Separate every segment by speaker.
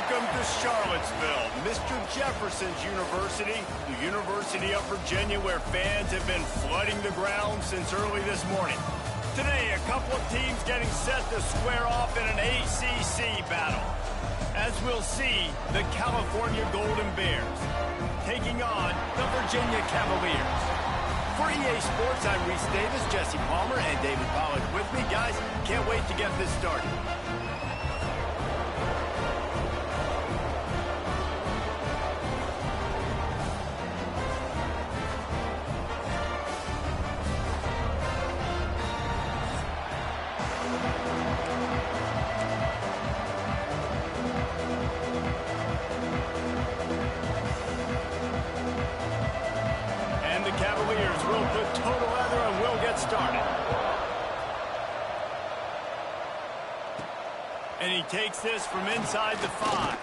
Speaker 1: Welcome to Charlottesville, Mr. Jefferson's University, the University of Virginia, where fans have been flooding the ground since early this morning. Today, a couple of teams getting set to square off in an ACC battle. As we'll see, the California Golden Bears taking on the Virginia Cavaliers. For EA Sports, I'm Reese Davis, Jesse Palmer, and David Pollack with me. Guys, can't wait to get this started. Cavaliers will put total leather and we'll get started. And he takes this from inside the 5.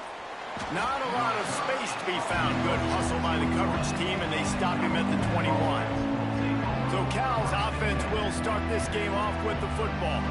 Speaker 1: Not a lot of space to be found. Good hustle by the coverage team, and they stop him at the 21. So Cal's offense will start this game off with the football.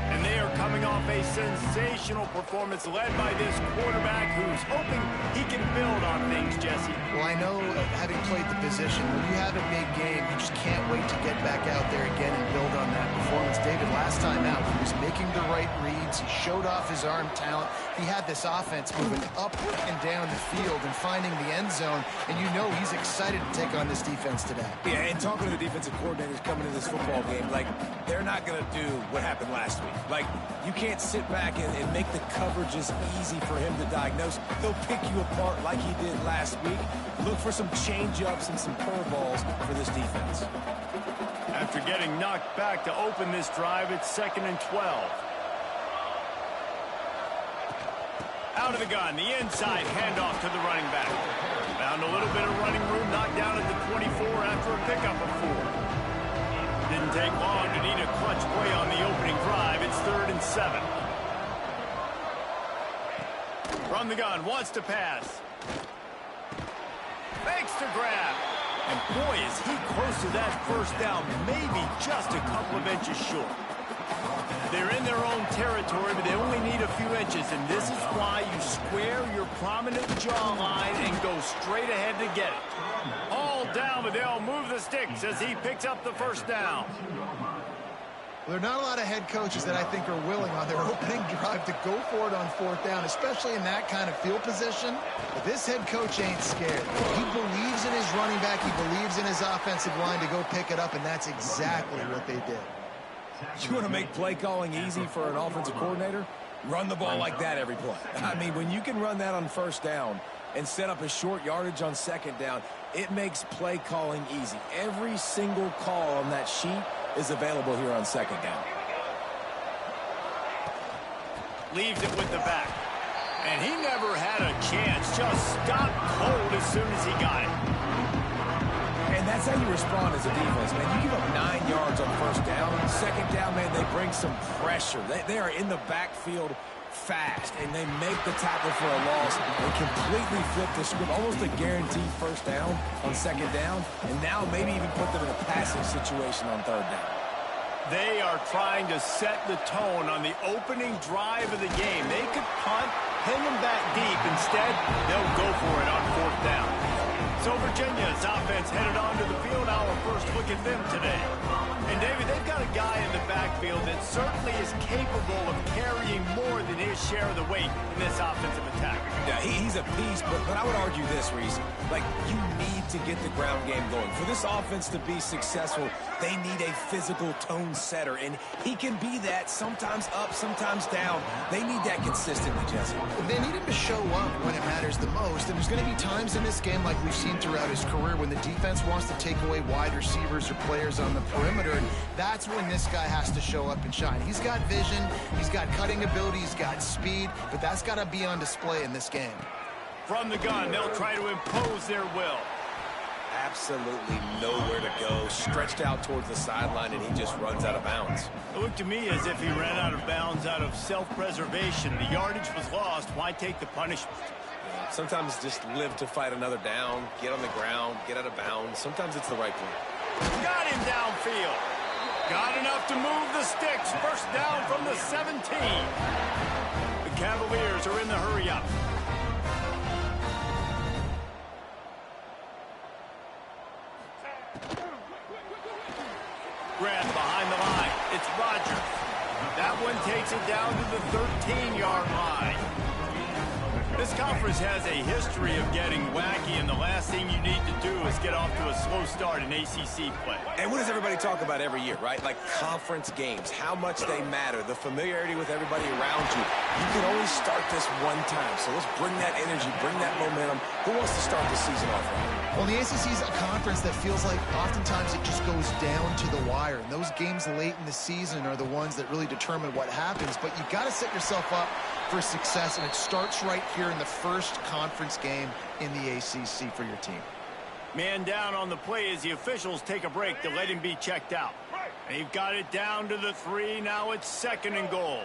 Speaker 1: And they are coming off a sensational performance led by this quarterback who's hoping he can build on things, Jesse.
Speaker 2: Well, I know, having played the position, when you have a big game, you just can't wait to get back out there again and build on that performance. David, last time out, he was making the right reads. He showed off his arm talent. He had this offense moving up and down the field and finding the end zone. And you know he's excited to take on this defense today.
Speaker 3: Yeah, and talking to the defensive coordinators coming to this football game, like, they're not going to do what happened last week. Like, you can't sit back and make the coverages easy for him to diagnose. He'll pick you apart like he did last week. Look for some change-ups and some curveballs for this defense.
Speaker 1: After getting knocked back to open this drive, it's 2nd and 12. Out of the gun, the inside handoff to the running back. Found a little bit of running room, knocked down at the 24 after a pickup of 4. Didn't take long to need a clutch play on the opening drive. It's 3rd and 7. From the gun, wants to pass. Fakes to grab. And boy, is he close to that first down, maybe just a couple of inches short. They're in their own territory, but they only need a few inches, and this is why you square your prominent jawline and go straight ahead to get it. All down, but they'll move the sticks as he picks up the first down.
Speaker 2: Well, there are not a lot of head coaches that I think are willing on their opening drive to go for it on 4th down, especially in that kind of field position. But this head coach ain't scared. He believes in his running back. He believes in his offensive line to go pick it up, and that's exactly what they did.
Speaker 3: You want to make play calling easy for an offensive coordinator? Run the ball like that every play. I mean, when you can run that on 1st down and set up a short yardage on 2nd down, it makes play calling easy. Every single call on that sheet is available here on 2nd down.
Speaker 1: Leaves it with the back. And he never had a chance. Just stopped cold as soon as he got it.
Speaker 3: And that's how you respond as a defense, man. You give up 9 yards on 1st down. 2nd down, man, they bring some pressure. They are in the backfield fast, and they make the tackle for a loss. They completely flip the script, almost a guaranteed 1st down on 2nd down, and now maybe even put them in a passing situation on 3rd down.
Speaker 1: They are trying to set the tone on the opening drive of the game. They could punt, pin them back deep. Instead, they'll go for it on 4th down. So Virginia's offense headed onto the field. Our first look at them today. And David, they've got a guy in the backfield that certainly is capable of carrying more than his share of the weight in this offensive attack.
Speaker 3: Yeah, he's a beast, but I would argue this, Reese. Like, you need to get the ground game going. For this offense to be successful, they need a physical tone setter, and he can be that, sometimes up, sometimes down. They need that consistently, Jesse.
Speaker 2: They need him to show up when it matters the most, and there's going to be times in this game like we've seen throughout his career when the defense wants to take away wide receivers or players on the perimeter, and that's when this guy has to show up and shine. He's got vision, he's got cutting ability, he's got speed, but that's got to be on display in this game.
Speaker 1: From the gun, they'll try to impose their will.
Speaker 3: Absolutely nowhere to go, stretched out towards the sideline, and he just runs out of bounds.
Speaker 1: It looked to me as if he ran out of bounds out of self-preservation. The yardage was lost. Why take the punishment?
Speaker 3: Sometimes just live to fight another down, get on the ground, get out of bounds. Sometimes it's the right play.
Speaker 1: Got him downfield. Got enough to move the sticks. First down from the 17. The Cavaliers are in the hurry-up. takes it down to the 13-yard line. This conference has a history of getting wacky, and the last thing you need to do is get off to a slow start in ACC play.
Speaker 3: And what does everybody talk about every year, right? Like conference games, how much they matter, the familiarity with everybody around you. You can only start this one time, so let's bring that energy, bring that momentum. Who wants to start the season off right?
Speaker 2: Well, the ACC is a conference that feels like oftentimes it just goes down to the wire. And those games late in the season are the ones that really determine what happens. But you got to set yourself up for success, and it starts right here in the first conference game in the ACC for your team.
Speaker 1: Man down on the play as the officials take a break to let him be checked out. They've got it down to the 3. Now it's 2nd and goal.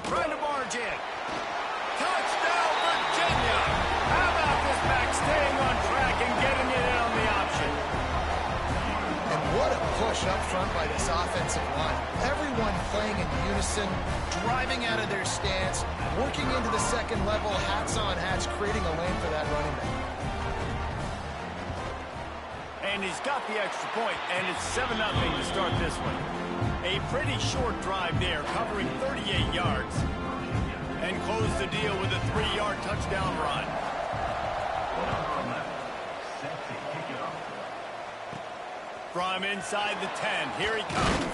Speaker 1: Trying to barge in. Touchdown, Virginia! How about this back staying on track and getting it in on the option?
Speaker 2: And what a push up front by this offensive line. Everyone playing in unison, driving out of their stance, working into the second level, hats on hats, creating a lane for that running back.
Speaker 1: And he's got the extra point, and it's 7-0 to start this one. A pretty short drive there, covering 38 yards. And close the deal with a 3-yard touchdown run. From inside the 10, here he comes.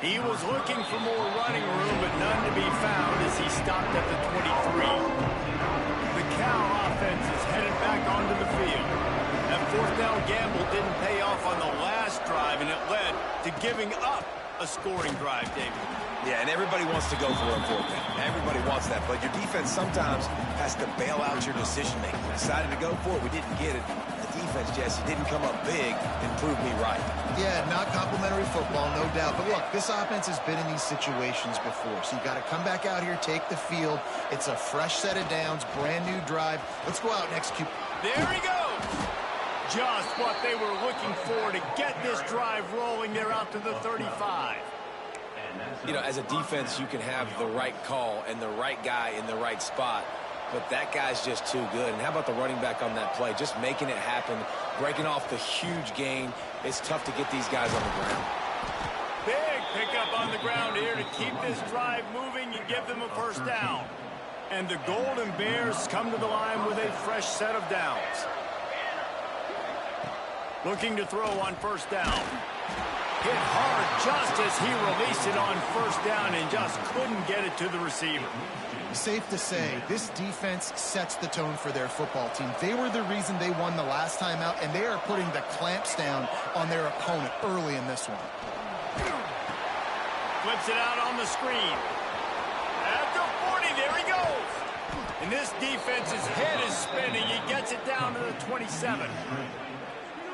Speaker 1: He was looking for more running room, but none to be found as he stopped at the 23. The Cal offense is headed back onto the field. That 4th down gamble didn't pay off on the last drive, and it led to giving up a scoring drive, David.
Speaker 3: Yeah, and everybody wants to go for a 4th down. Everybody wants that, but your defense sometimes has to bail out your decision-making. We decided to go for it. We didn't get it. The defense, Jesse, didn't come up big and prove me right.
Speaker 2: Yeah, not complimentary football, no doubt. But look, this offense has been in these situations before, so you got to come back out here, take the field. It's a fresh set of downs, brand new drive. Let's go out and execute.
Speaker 1: There he goes. Just what they were looking for to get this drive rolling. They're out to the 35.
Speaker 3: You know, as a defense, you can have the right call and the right guy in the right spot, but that guy's just too good. And how about the running back on that play? Just making it happen, breaking off the huge gain. It's tough to get these guys on the ground.
Speaker 1: Big pickup on the ground here to keep this drive moving and give them a 1st down. And the Golden Bears come to the line with a fresh set of downs. Looking to throw on 1st down. Hit hard just as he released it on 1st down and just couldn't get it to the receiver.
Speaker 2: Safe to say, this defense sets the tone for their football team. They were the reason they won the last time out, and they are putting the clamps down on their opponent early in this one.
Speaker 1: Flips it out on the screen. At the 40, there he goes. And this defense's head is spinning. He gets it down to the 27.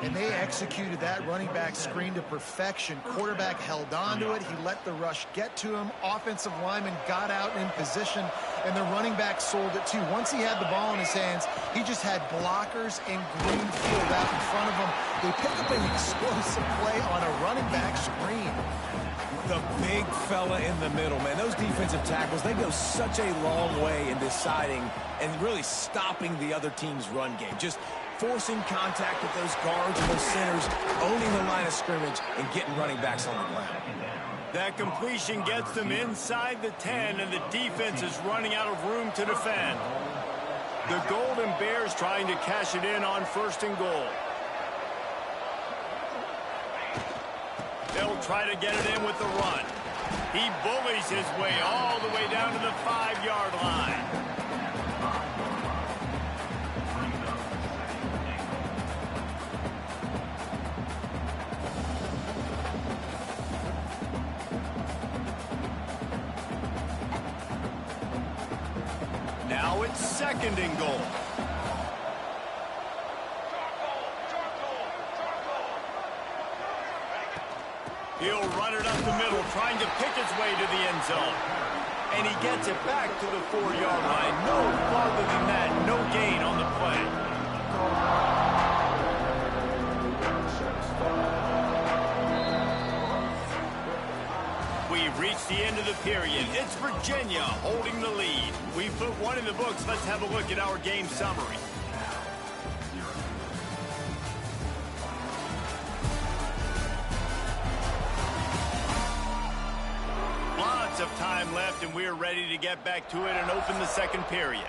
Speaker 2: And they executed that running back screen to perfection. Quarterback held on to it. He let the rush get to him. Offensive lineman got out in position, and the running back sold it too. Once he had the ball in his hands, he just had blockers and green field out in front of him. They pick up an explosive play on a running back screen.
Speaker 3: The big fella in the middle, man. Those defensive tackles, they go such a long way in deciding and really stopping the other team's run game. Just forcing contact with those guards and those centers, owning the line of scrimmage, and getting running backs on the ground.
Speaker 1: That completion gets them inside the 10, and the defense is running out of room to defend. The Golden Bears trying to cash it in on 1st and goal. They'll try to get it in with the run. He bullies his way all the way down to the 5-yard line. Now it's 2nd and goal. He'll run it up the middle, trying to pick his way to the end zone. And he gets it back to the 4-yard line. No farther than that. No gain on the play. We've reached the end of the period. It's Virginia holding the lead. We've put one in the books. Let's have a look at our game summary. of time left, and we're ready to get back to it and open the second period.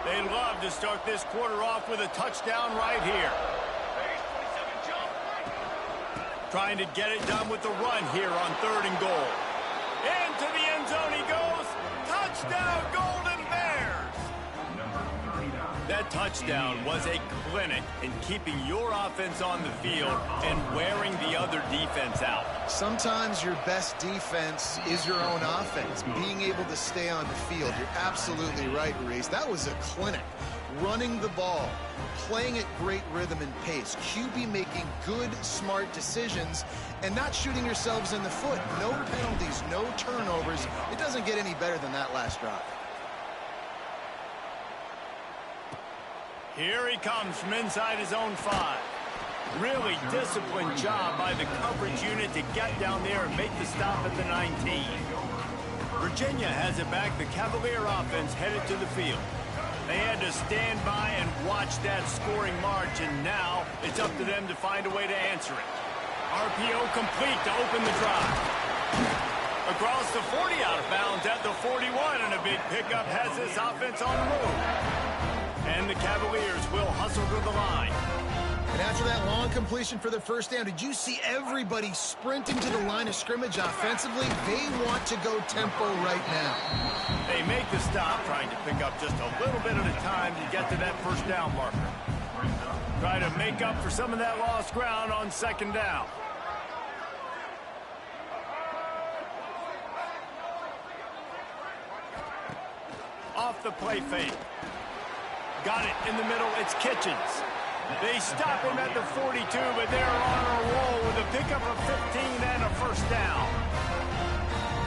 Speaker 1: They love to start this quarter off with a touchdown right here. Trying to get it done with the run here on 3rd and goal. Into the end zone he goes. Touchdown, Golden Bears! That touchdown was a clinic in keeping your offense on the field and wearing the other defense out.
Speaker 2: Sometimes your best defense is your own offense, being able to stay on the field. You're absolutely right, Reese. That was a clinic. Running the ball, playing at great rhythm and pace, QB making good, smart decisions, and not shooting yourselves in the foot. No penalties, no turnovers. It doesn't get any better than that last drive.
Speaker 1: Here he comes from inside his own 5. Really disciplined job by the coverage unit to get down there and make the stop at the 19. Virginia has it back. The Cavalier offense headed to the field. They had to stand by and watch that scoring march, and now it's up to them to find a way to answer it. RPO complete to open the drive. Across the 40 out of bounds at the 41, and a big pickup has this offense on the move. And the Cavaliers will hustle to the line.
Speaker 2: And after that long completion for the first down, did you see everybody sprinting to the line of scrimmage offensively? They want to go tempo right now.
Speaker 1: They make the stop, trying to pick up just a little bit at a time to get to that first down marker. Try to make up for some of that lost ground on 2nd down. Off the play fake. Got it in the middle. It's Kitchens. They stop him at the 42, but they're on a roll with a pickup of 15 and a first down.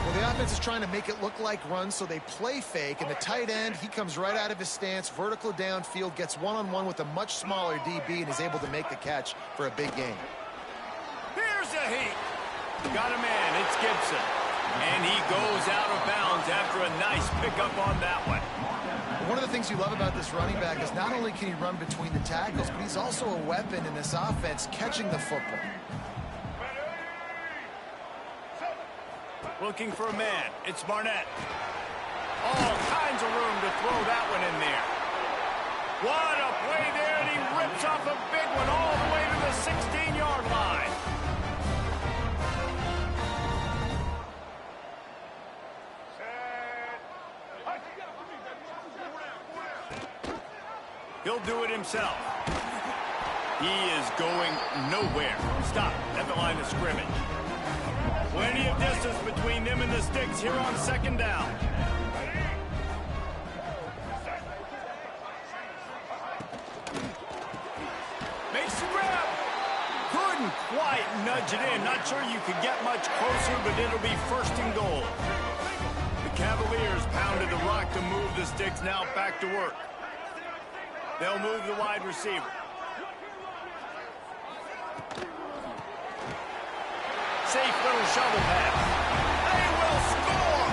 Speaker 2: Well, the offense is trying to make it look like runs, so they play fake, and the tight end, he comes right out of his stance, vertical downfield, gets one-on-one with a much smaller DB, and is able to make the catch for a big gain.
Speaker 1: Here's a heat. Got a man. It's Gibson. And he goes out of bounds after a nice pickup on that one.
Speaker 2: One of the things you love about this running back is not only can he run between the tackles, but he's also a weapon in this offense catching the football.
Speaker 1: Looking for a man. It's Barnett. All kinds of room to throw that one in there. What a play there, and he rips off a big one all the way to the 16-yard line. He'll do it himself. He is going nowhere. Stop at the line of scrimmage. Plenty of distance between them and the sticks here on 2nd down. Makes the grab. Couldn't quite nudge it in. Not sure you could get much closer, but it'll be 1st and goal. The Cavaliers pounded the rock to move the sticks. Now back to work. They'll move the wide receiver. Safe little shovel pass. They will score!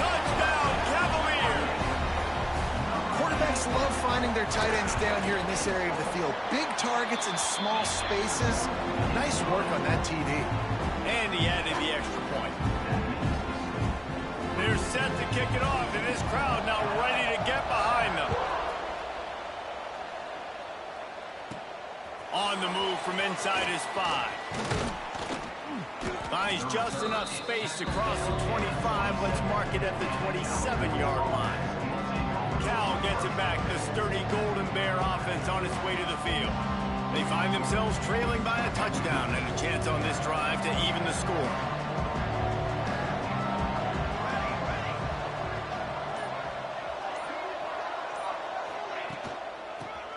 Speaker 1: Touchdown, Cavaliers!
Speaker 2: Quarterbacks love finding their tight ends down here in this area of the field. Big targets in small spaces. Nice work on that TD.
Speaker 1: And he added the extra point. They're set to kick it off, and this crowd now ready to get behind them. On the move from inside his 5. Finds just enough space to cross the 25. Let's mark it at the 27-yard line. Cal gets it back. The sturdy Golden Bear offense on its way to the field. They find themselves trailing by a touchdown and a chance on this drive to even the score.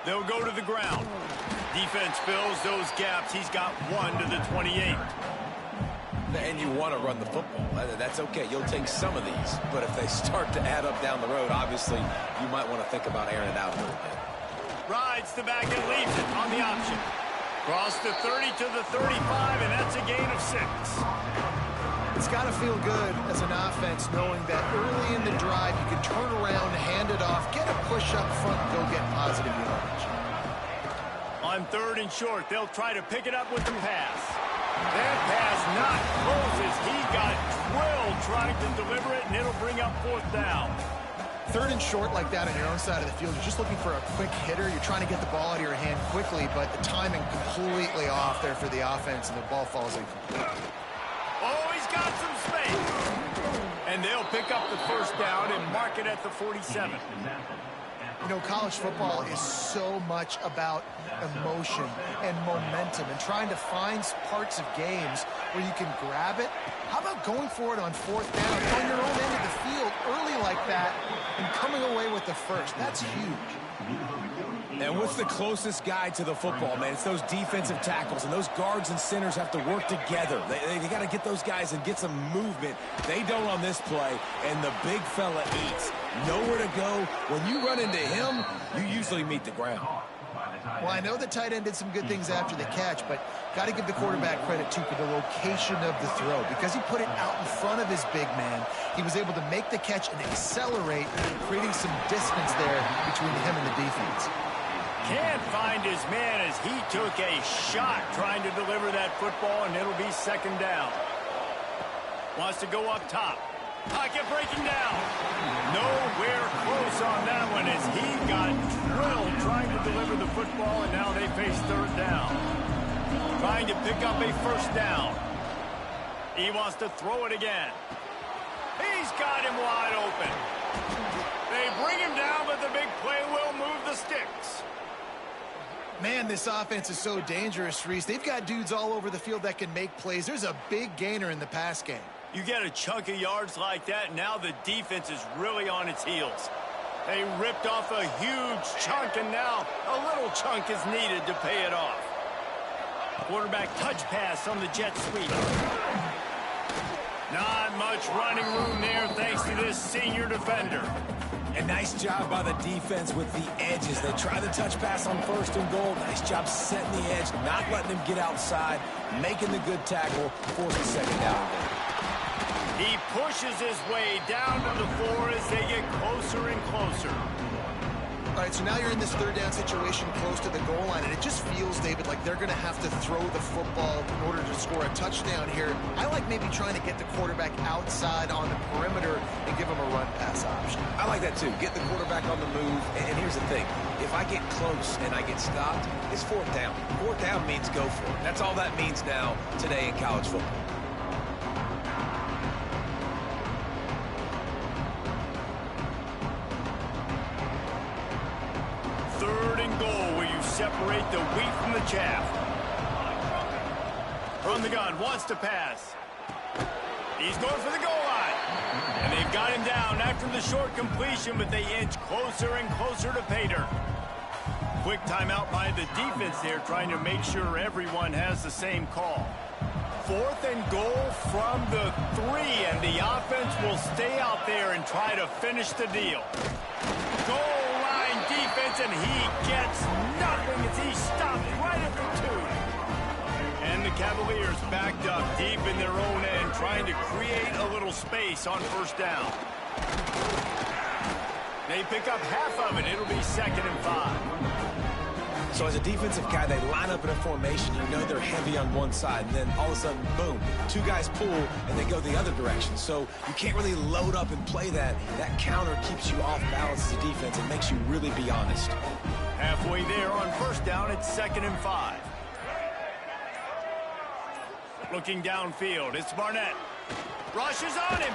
Speaker 1: They'll go to the ground. Defense fills those gaps. He's got 1 to the 28.
Speaker 3: And you want to run the football. That's okay. You'll take some of these. But if they start to add up down the road, obviously, you might want to think about airing it out a little bit.
Speaker 1: Rides the back and leaves it on the option. Cross the 30 to the 35, and that's a gain of 6.
Speaker 2: It's got to feel good as an offense knowing that early in the drive you can turn around, hand it off, get a push up front, and go get positive yardage.
Speaker 1: On On 3rd and short, they'll try to pick it up with the pass. That pass not close as he got drilled trying to deliver it, and it'll bring up 4th down.
Speaker 2: 3rd and short like that on your own side of the field, you're just looking for a quick hitter. You're trying to get the ball out of your hand quickly, but the timing completely off there for the offense, and the ball falls incomplete.
Speaker 1: Oh, he's got some space. And they'll pick up the 1st down and mark it at the 47.
Speaker 2: You know, college football is so much about emotion and momentum and trying to find parts of games where you can grab it. How about going for it on 4th down on your own end of the field early like that and coming away with the 1st? That's huge.
Speaker 3: And what's the closest guy to the football, man? It's those defensive tackles, and those guards and centers have to work together. They got to get those guys and get some movement. They don't on this play, and the big fella eats. Nowhere to go. When you run into him, you usually meet the ground.
Speaker 2: Well, I know the tight end did some good things after the catch, but got to give the quarterback credit, too, for the location of the throw. Because he put it out in front of his big man, he was able to make the catch and accelerate, creating some distance there between him and the defense.
Speaker 1: Can't find his man as he took a shot trying to deliver that football, and it'll be 2nd down. Wants to go up top. Pocket breaking down. Nowhere close on that one as he got drilled trying to deliver the football, and now they face 3rd down. Trying to pick up a 1st down. He wants to throw it again. He's got him wide open. They bring him down, but the big play will move the sticks.
Speaker 2: Man, this offense is so dangerous, Reese. They've got dudes all over the field that can make plays. There's a big gainer in the pass game.
Speaker 1: You get a chunk of yards like that, now the defense is really on its heels. They ripped off a huge chunk, and now a little chunk is needed to pay it off. Quarterback touch pass on the jet sweep. Not much running room there thanks to this senior defender.
Speaker 3: And nice job by the defense with the edges. They try the touch pass on 1st and goal. Nice job setting the edge, not letting them get outside, making the good tackle, forcing 2nd down.
Speaker 1: He pushes his way down to the 4 as they get closer and closer.
Speaker 2: All right, so now you're in this 3rd down situation close to the goal line, and it just feels, David, like they're going to have to throw the football in order to score a touchdown here. I like maybe trying to get the quarterback outside on the perimeter and give him a run-pass option.
Speaker 3: I like that, too. Get the quarterback on the move. And here's the thing. If I get close and I get stopped, it's 4th down. 4th down means go for it. That's all that means now today in college football.
Speaker 1: Separate the wheat from the chaff. From the gun, wants to pass. He's going for the goal line. And they've got him down after the short completion, but they inch closer and closer to pay dirt. Quick timeout by the defense there, trying to make sure everyone has the same call. 4th and goal from the 3, and the offense will stay out there and try to finish the deal. Goal line defense, and he gets nothing as he stopped right at the 2. And the Cavaliers backed up deep in their own end, trying to create a little space on 1st down. They pick up half of it. It'll be 2nd and 5.
Speaker 3: So as a defensive guy, they line up in a formation. You know they're heavy on one side, and then all of a sudden, boom, 2 guys pull, and they go the other direction. So you can't really load up and play that. That counter keeps you off balance as a defense. It makes you really be honest.
Speaker 1: Halfway there on 1st down, it's 2nd and 5. Looking downfield, it's Barnett. Rushes on him,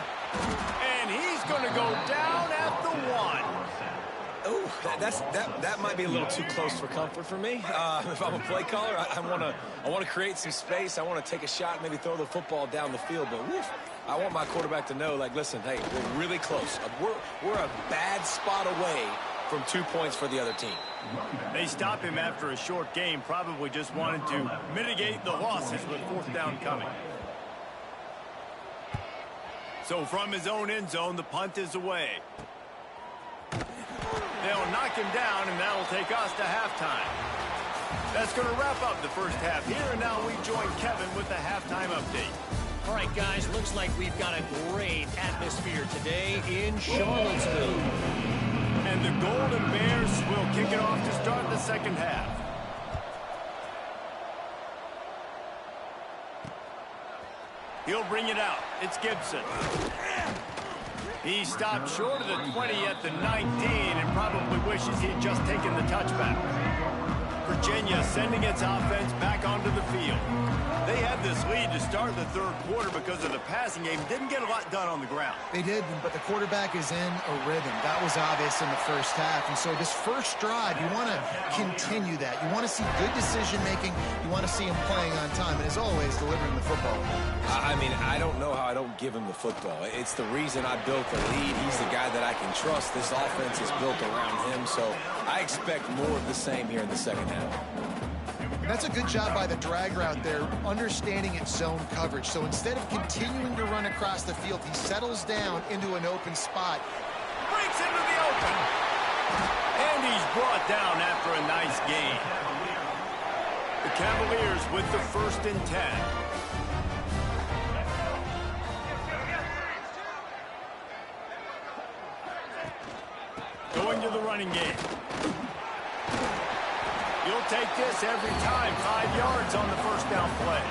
Speaker 1: and he's going to go down at the 1.
Speaker 3: Oh, that might be a little too close for comfort for me. If I'm a play caller, I want to create some space. I want to take a shot, maybe throw the football down the field. But woof, I want my quarterback to know, like, listen, hey, we're really close. We're a bad spot away from 2 points for the other team.
Speaker 1: They stop him after a short game, probably just wanted to mitigate the losses with 4th down coming. So from his own end zone, the punt is away. They'll knock him down, and that'll take us to halftime. That's going to wrap up the first half here, and now we join Kevin with the halftime update.
Speaker 4: All right, guys, looks like we've got a great atmosphere today in Charlottesville.
Speaker 1: And the Golden Bears will kick it off to start the second half. He'll bring it out. It's Gibson. He stopped short of the 20 at the 19 and probably wishes he had just taken the touchback. Virginia sending its offense back onto the field. They had this lead to start the third quarter because of the passing game. Didn't get a lot done on the ground.
Speaker 2: They did, but the quarterback is in a rhythm. That was obvious in the first half. And so this first drive, you want to continue that. You want to see good decision-making. You want to see him playing on time. And as always, delivering the football.
Speaker 3: I mean, I don't know how I don't give him the football. It's the reason I built the lead. He's the guy that I can trust. This offense is built around him. So I expect more of the same here in the second half.
Speaker 2: That's a good job by the drag route there, understanding its zone coverage. So instead of continuing to run across the field, he settles down into an open spot.
Speaker 1: Breaks into the open. And he's brought down after a nice gain. The Cavaliers with the 1st and 10. Going to the running game. You'll take this every time. 5 yards on the first down play.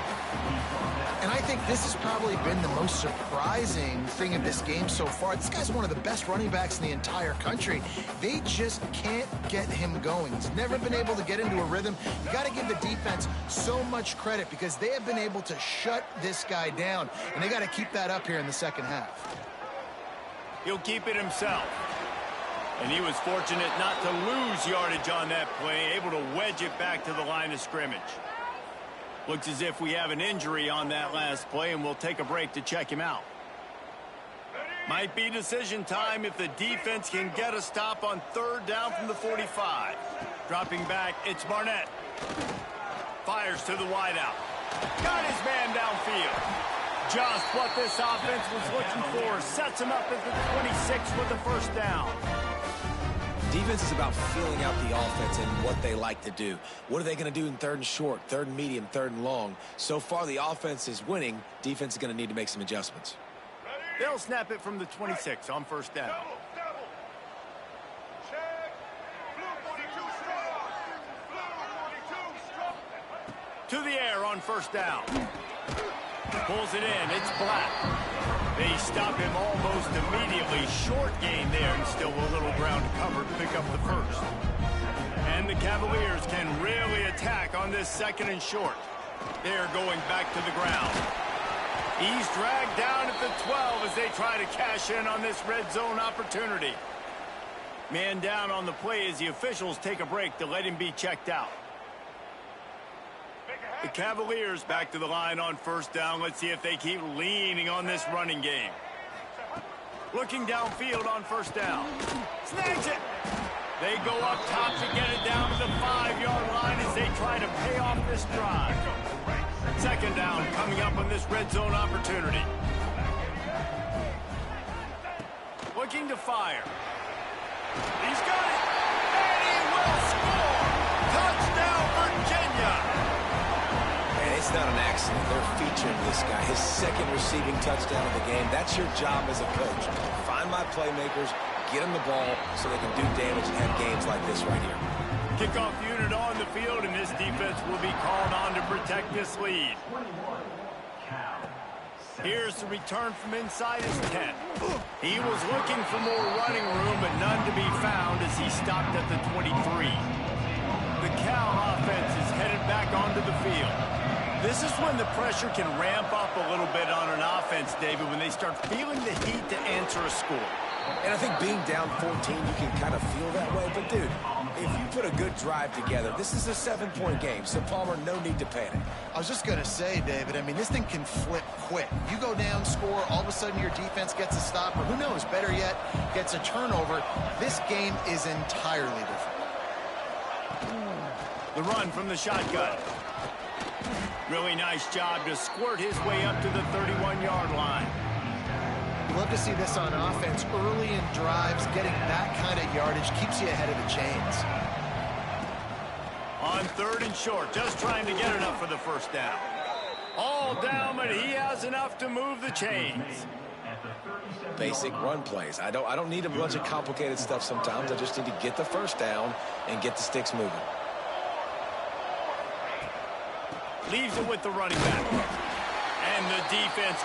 Speaker 2: And I think this has probably been the most surprising thing of this game so far. This guy's one of the best running backs in the entire country. They just can't get him going. He's never been able to get into a rhythm. You got to give the defense so much credit because they have been able to shut this guy down. And they got to keep that up here in the second half.
Speaker 1: He'll keep it himself. And he was fortunate not to lose yardage on that play, able to wedge it back to the line of scrimmage. Looks as if we have an injury on that last play, and we'll take a break to check him out. Might be decision time if the defense can get a stop on 3rd down from the 45. Dropping back, it's Barnett. Fires to the wideout. Got his man downfield. Just what this offense was looking for. Sets him up at the 26 with the 1st down.
Speaker 3: Defense is about feeling out the offense and what they like to do. What are they going to do in 3rd and short, 3rd and medium, 3rd and long? So far, the offense is winning. Defense is going to need to make some adjustments.
Speaker 1: They'll snap it from the 26 on 1st down. To the air on 1st down. Pulls it in. It's Black. They stop him almost immediately. Short gain there and still a little ground to cover to pick up the 1st. And the Cavaliers can really attack on this 2nd and short. They're going back to the ground. He's dragged down at the 12 as they try to cash in on this red zone opportunity. Man down on the play as the officials take a break to let him be checked out. The Cavaliers back to the line on 1st down. Let's see if they keep leaning on this running game. Looking downfield on 1st down. Snags it. They go up top to get it down to the 5-yard line as they try to pay off this drive. 2nd down coming up on this red zone opportunity. Looking to fire. He's got it. And he will score. Touchdown, Virginia.
Speaker 3: It's not an accident. They're featuring this guy. His 2nd receiving touchdown of the game. That's your job as a coach. Find my playmakers, get them the ball so they can do damage and have games like this right here.
Speaker 1: Kickoff unit on the field, and this defense will be called on to protect this lead. Here's the return from inside his 10. He was looking for more running room, but none to be found as he stopped at the 23. The Cal offense is headed back onto the field. This is when the pressure can ramp up a little bit on an offense, David, when they start feeling the heat to answer a score.
Speaker 3: And I think being down 14, you can kind of feel that way. But, dude, if you put a good drive together, this is a 7-point game. So, Palmer, no need to panic.
Speaker 2: I was just going to say, David, I mean, this thing can flip quick. You go down, score, all of a sudden your defense gets a stop, or who knows, better yet, gets a turnover. This game is entirely different.
Speaker 1: The run from the shotgun. Really nice job to squirt his way up to the 31-yard line.
Speaker 2: You love to see this on offense. Early in drives, getting that kind of yardage keeps you ahead of the chains.
Speaker 1: On 3rd and short, just trying to get enough for the 1st down. All down, but he has enough to move the chains.
Speaker 3: Basic run plays. I don't need a bunch of complicated stuff sometimes. I just need to get the 1st down and get the sticks moving.
Speaker 1: Leaves it with the running back. And the defense.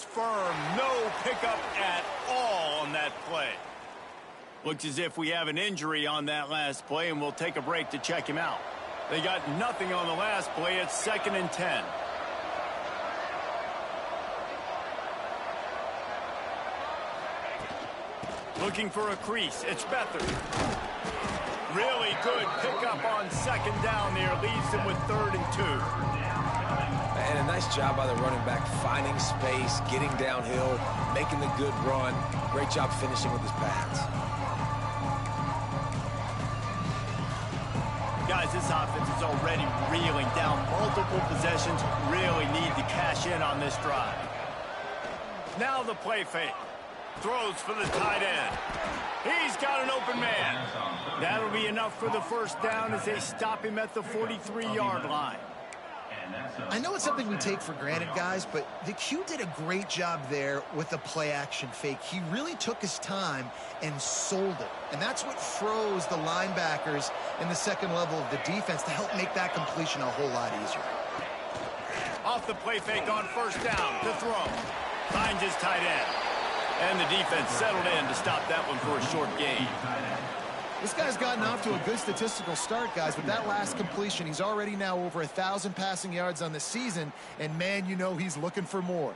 Speaker 1: firm. No pickup at all on that play. Looks as if we have an injury on that last play, and we'll take a break to check him out. They got nothing on the last play. It's 2nd and 10. Looking for a crease. It's Beathard. Really good pickup on 2nd down there. Leaves them with 3rd and 2.
Speaker 3: And a nice job by the running back, finding space, getting downhill, making the good run. Great job finishing with his pads.
Speaker 1: Guys, this offense is already reeling down multiple possessions. Really need to cash in on this drive. Now the play fake. Throws for the tight end. He's got an open man. That'll be enough for the first down as they stop him at the 43-yard line.
Speaker 2: I know it's something we take for granted, guys, but the Q did a great job there with the play-action fake. He really took his time and sold it. And that's what froze the linebackers in the second level of the defense to help make that completion a whole lot easier.
Speaker 1: Off the play fake on 1st down to throw. Finds his tight end. And the defense settled in to stop that one for a short gain.
Speaker 2: This guy's gotten off to a good statistical start, guys. With that last completion, he's already now over 1,000 passing yards on the season. And, man, you know he's looking for more.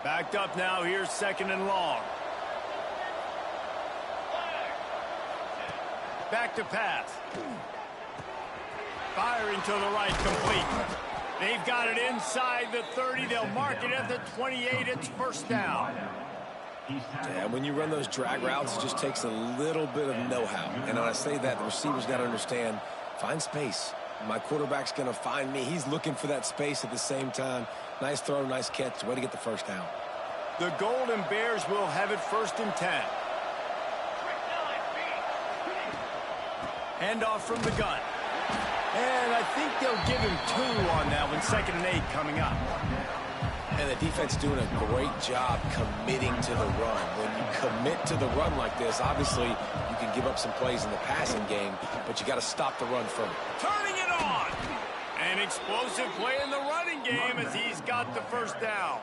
Speaker 1: Backed up now. Here's 2nd and long. Back to pass. Firing to the right, complete. They've got it inside the 30. They'll mark it at the 28. It's 1st down.
Speaker 3: Yeah, when you run those drag routes, it just takes a little bit of know-how. And when I say that, the receiver's got to understand, find space. My quarterback's going to find me. He's looking for that space at the same time. Nice throw, nice catch. Way to get the 1st down.
Speaker 1: The Golden Bears will have it 1st and 10. Handoff from the gun. And I think they'll give him 2 on that one. 2nd and 8 coming up.
Speaker 3: And the defense doing a great job committing to the run. When you commit to the run like this, obviously you can give up some plays in the passing game, but you got to stop the run from it.
Speaker 1: Turning it on. An explosive play in the running game as he's got the 1st down.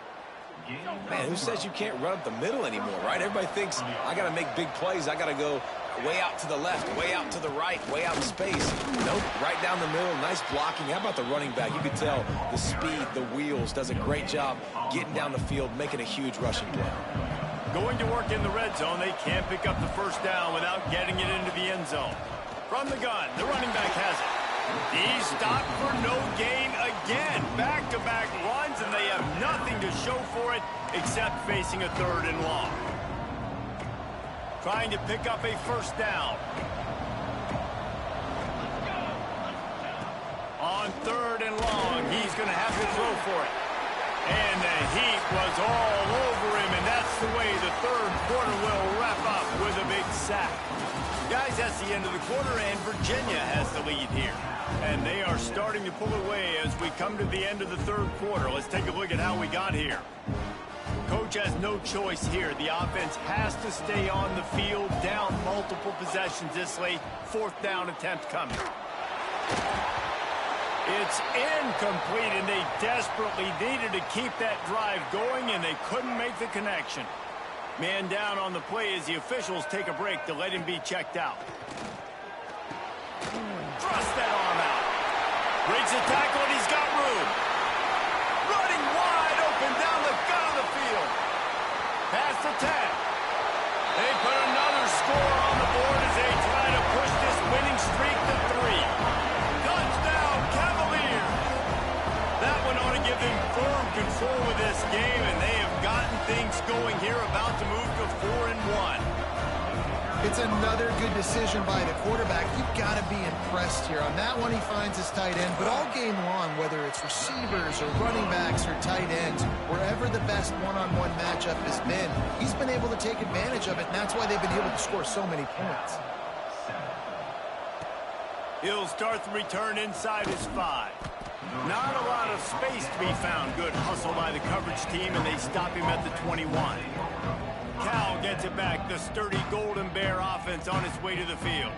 Speaker 3: Man, who says you can't run up the middle anymore, right? Everybody thinks I got to make big plays. I got to go way out to the left, way out to the right, way out in space. Nope, right down the middle, nice blocking. How about the running back? You can tell the speed, the wheels, does a great job getting down the field, making a huge rushing play.
Speaker 1: Going to work in the red zone. They can't pick up the 1st down without getting it into the end zone. From the gun, the running back has it. He's stopped for no gain again. Back-to-back runs, and they have nothing to show for it except facing a 3rd and long. Trying to pick up a 1st down. On 3rd and long, he's going to have to throw for it. And the heat was all over him, and that's the way the 3rd quarter will wrap up with a big sack. Guys, that's the end of the quarter, and Virginia has the lead here. And they are starting to pull away as we come to the end of the 3rd quarter. Let's take a look at how we got here. Coach has no choice here. The offense has to stay on the field, down multiple possessions this late. 4th down attempt coming. It's incomplete, and they desperately needed to keep that drive going, and they couldn't make the connection. Man down on the play as the officials take a break to let him be checked out. Thrust that arm out. Breaks the tackle, and he's got room. Running wide open down the gut of the field. Past the 10. They put another score on the board as they try to push this winning streak to 3. Touchdown, Cavaliers. That one ought to give them firm control of this game, and they have gotten things going here, about to move to 4-1.
Speaker 2: It's another good decision by the quarterback. You've got to be impressed here. On that one, he finds his tight end. But all game long, whether it's receivers or running backs or tight ends, wherever the best one-on-one matchup has been, he's been able to take advantage of it, and that's why they've been able to score so many points.
Speaker 1: He'll start the return inside his 5. Not a lot of space to be found. Good hustle by the coverage team, and they stop him at the 21. Cal gets it back. The sturdy Golden Bear offense on its way to the field.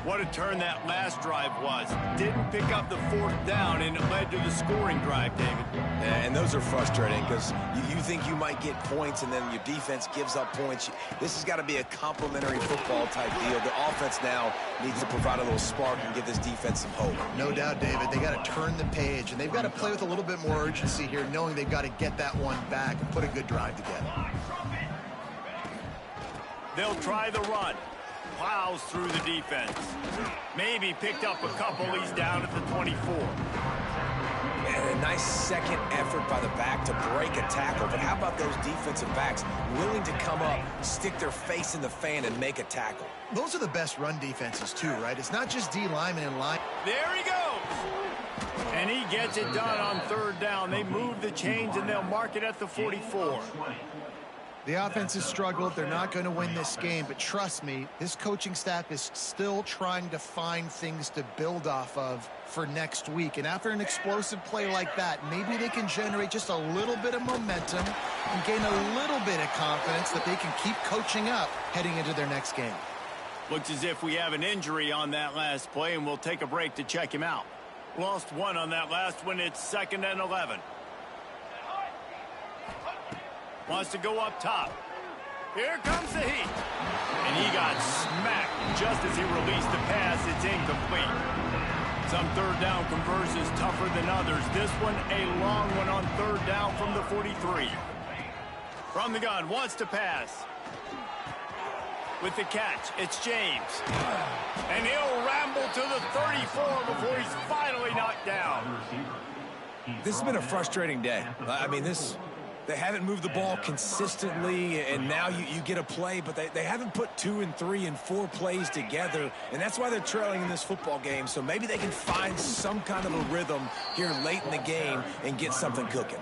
Speaker 1: What a turn that last drive was. Didn't pick up the fourth down, and it led to the scoring drive, David.
Speaker 3: Yeah, and those are frustrating because you think you might get points, and then your defense gives up points. This has got to be a complementary football type deal. The offense now needs to provide a little spark and give this defense some hope.
Speaker 2: No doubt, David. They got to turn the page, and they've got to play with a little bit more urgency here, knowing they've got to get that one back and put a good drive together.
Speaker 1: They'll try the run. Plows through the defense. Maybe picked up a couple. He's down at the 24.
Speaker 3: And a nice second effort by the back to break a tackle. But how about those defensive backs willing to come up, stick their face in the fan, and make a tackle?
Speaker 2: Those are the best run defenses, too, right? It's not just D linemen in line.
Speaker 1: There he goes. And he gets it done on third down. They move the chains, and they'll mark it at the 44.
Speaker 2: The offense has struggled. They're not going to win this game, but trust me, this coaching staff is still trying to find things to build off of for next week. And after an explosive play like that, maybe they can generate just a little bit of momentum and gain a little bit of confidence that they can keep coaching up heading into their next game.
Speaker 1: Looks as if we have an injury on that last play, and we'll take a break to check him out. Lost one on that last one. It's 2nd and 11. Wants to go up top. Here comes the heat. And he got smacked just as he released the pass. It's incomplete. Some third down conversions tougher than others. This one a long one on third down from the 43. From the gun, wants to pass. With the catch, it's James. And he'll ramble to the 34 before he's finally knocked down.
Speaker 3: This has been a frustrating day. I mean, they haven't moved the ball consistently, and now you get a play, but they haven't put 2 and 3 and 4 plays together, and that's why they're trailing in this football game. So maybe they can find some kind of a rhythm here late in the game and get something cooking.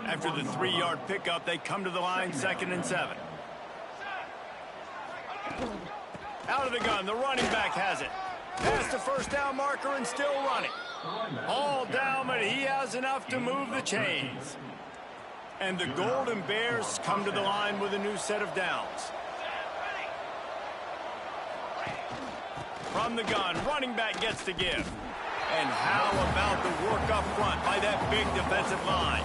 Speaker 1: After the 3-yard pickup, they come to the line, 2nd and 7. Out of the gun, the running back has it. Past the first down marker and still running. All down, but he has enough to move the chains. And the Golden Bears come to the line with a new set of downs. From the gun, running back gets to give. And how about the work up front by that big defensive line?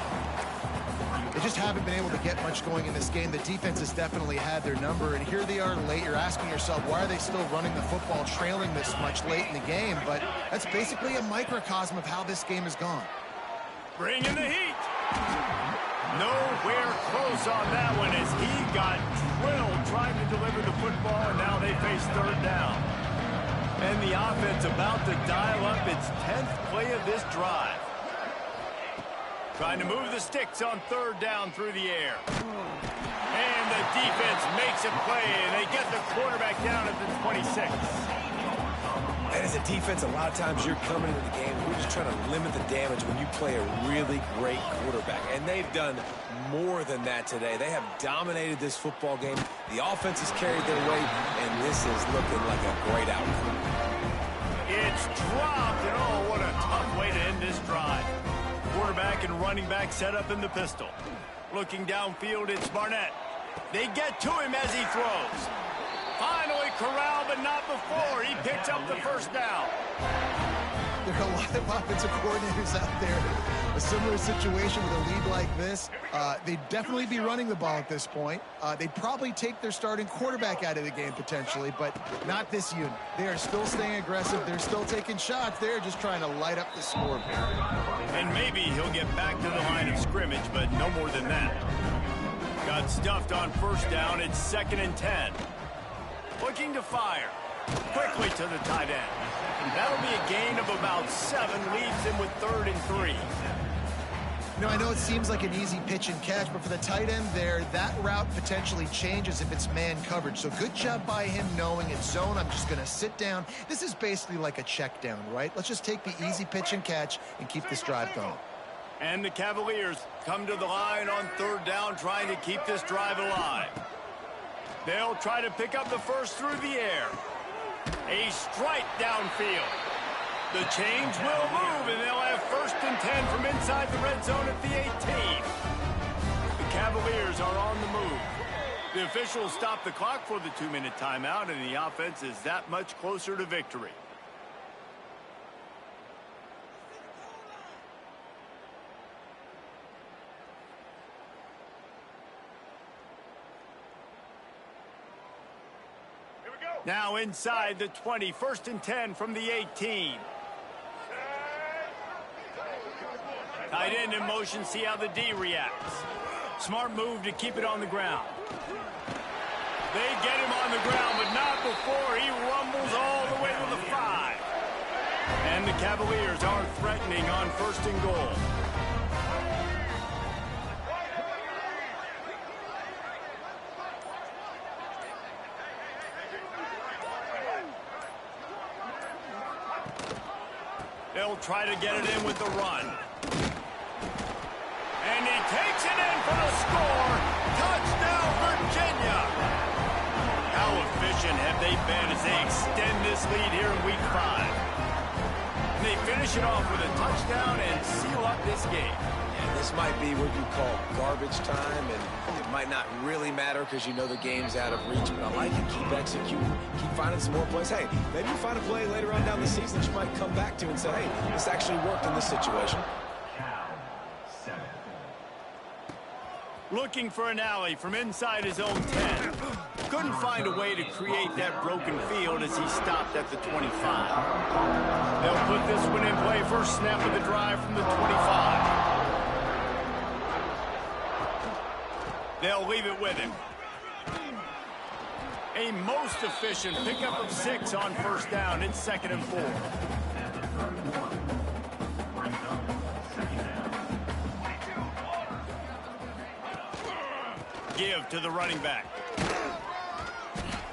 Speaker 2: They just haven't been able to get much going in this game. The defense has definitely had their number, and here they are late. You're asking yourself, why are they still running the football, trailing this much late in the game? But that's basically a microcosm of how this game has gone.
Speaker 1: Bring in the heat. Nowhere close on that one as he got drilled trying to deliver the football, and now they face third down. And the offense about to dial up its 10th play of this drive. Trying to move the sticks on third down through the air. And the defense makes a play, and they get the quarterback down at the 26.
Speaker 3: And as a defense, a lot of times you're coming into the game, we're just trying to limit the damage when you play a really great quarterback. And they've done more than that today. They have dominated this football game. The offense has carried their weight, and this is looking like a great outcome.
Speaker 1: It's dropped, and oh, what a tough way to end this drive. Quarterback and running back set up in the pistol. Looking downfield, it's Barnett. They get to him as he throws. Finally corralled, but not before. He picks up the first down.
Speaker 2: There are a lot of offensive coordinators out there. A similar situation with a lead like this. They'd definitely be running the ball at this point. They'd probably take their starting quarterback out of the game potentially, but not this unit. They are still staying aggressive. They're still taking shots. They're just trying to light up the scoreboard.
Speaker 1: And maybe he'll get back to the line of scrimmage, but no more than that. Got stuffed on first down. It's 2nd and 10. Looking to fire. Quickly to the tight end. That'll be a gain of about 7. Leaves him with 3rd and 3.
Speaker 2: You know, I know it seems like an easy pitch and catch, but for the tight end there, that route potentially changes if it's man coverage. So good job by him knowing it's zone. I'm just going to sit down. This is basically like a check down, right? Let's just take the easy pitch and catch and keep this drive going.
Speaker 1: And the Cavaliers come to the line on third down, trying to keep this drive alive. They'll try to pick up the first through the air. A strike downfield. The chains will move, and they'll have 1st and 10 from inside the red zone at the 18. The Cavaliers are on the move. The officials stop the clock for the 2-minute timeout, and the offense is that much closer to victory. Now inside the 20, 1st and 10 from the 18. Tight end in motion, see how the D reacts. Smart move to keep it on the ground. They get him on the ground, but not before he rumbles all the way to the 5. And the Cavaliers are threatening on 1st and goal. They'll try to get it in with the run. And he takes it in for the score. Touchdown, Virginia. How efficient have they been as they extend this lead here in Week 5? And they finish it off with a touchdown and seal up this game.
Speaker 3: And this might be what you call garbage time, and it might not really matter because you know the game's out of reach, but I like it. Keep executing, keep finding some more plays. Hey, maybe you find a play later on down the season that you might come back to and say, hey, this actually worked in this situation.
Speaker 1: Looking for an alley from inside his own 10. Couldn't find a way to create that broken field as he stopped at the 25. They'll put this one in play, first snap of the drive from the 25. They'll leave it with him. A most efficient pickup of 6 on 1st down. It's 2nd and 4. Give to the running back.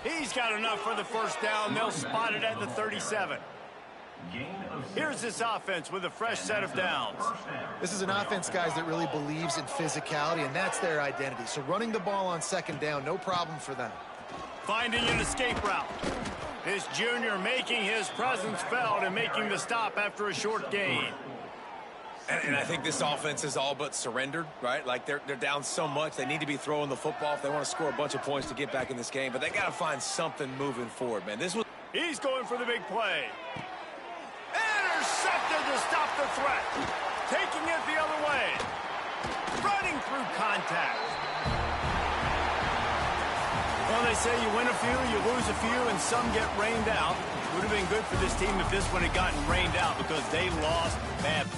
Speaker 1: He's got enough for the 1st down. They'll spot it at the 37. Here's this offense with a fresh set of downs.
Speaker 2: This is an offense, guys, that really believes in physicality, and that's their identity. So running the ball on 2nd down, no problem for them.
Speaker 1: Finding an escape route. This junior making his presence felt and making the stop after a short gain.
Speaker 3: And I think this offense is all but surrendered, right? Like they're down so much, they need to be throwing the football if they want to score a bunch of points to get back in this game. But they got to find something moving forward, man.
Speaker 1: He's going for the big play. Intercepted to stop the threat. Taking it the other way. Running through contact. Well, they say you win a few, you lose a few, and some get rained out. Would have been good for this team if this one had gotten rained out because they lost badly.